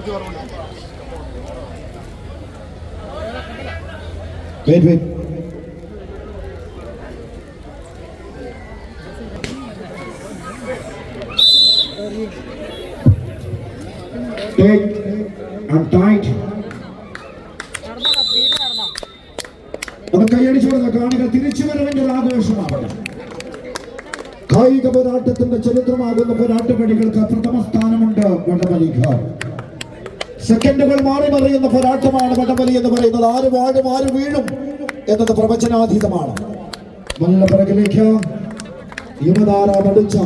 Wait. Take and tight. കൈയടിച്ചുകൊടുത്ത കാണികൾ തിരിച്ചുവരവിന്റെ ആഘോഷമാവട്ടെ. കായിക പോരാട്ടത്തിന്റെ ചരിത്രമാകുന്ന പോരാട്ടപ്പടികൾക്ക് പ്രഥമ സ്ഥാനമുണ്ട് വടംവലിക്കാർ. സെക്കൻഡുകൾ മാറി മറിയുന്ന പോരാട്ടമാണ് വടംവലി എന്ന് പറയുന്നത്. ആര് വാഴും ആര് വീഴും എന്നത് പ്രവചനാതീതമാണ്. നല്ല പിറകിലേക്ക് യുവതാര നടിച്ച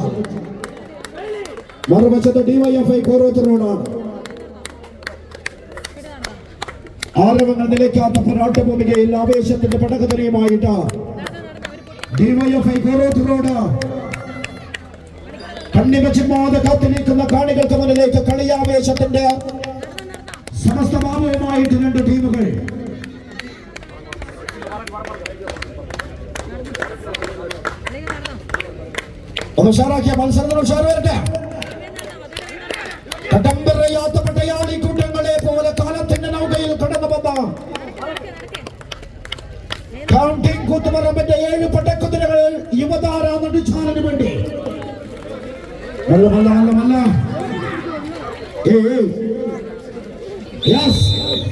മറുവശത്ത് ഡിവൈഎഫ്ഐ കോറോത്ത് റോഡാണ്. ആരവങ്ങൾ നിലയ്ക്കാത്ത പോരാട്ടഭൂമികയിൽ ആവേശത്തിന്റെ പടകതറിയുമായിട്ട് ഡിവൈഎഫ്ഐ കോറോത്ത് റോഡ് കണ്ണിമച്ചിമാതെ കാത്തിരിക്കുന്ന കാണികൾക്ക് മുന്നിലേക്ക് കളിയാവേശത്തിന്റെ സമസ്ത ഭാവവുമായിട്ട് രണ്ട് ടീമുകൾ. ഒന്ന് ഉഷാറാക്കിയ മത്സരത്തിന് ഉഷാർ വരട്ടെ. കടമ്പറയാത്ത പടയാളി കൂട്ടങ്ങളെ പോലെ കാലത്തിന്റെ നൗകയിൽ കടന്നു വന്ന കൗണ്ടിംഗ് കൂത്തുപറമ്പിന്റെ 7 പടക്കുതിരകൾ യുവതാര നടിച്ചാലിന് വേണ്ടി. Yes.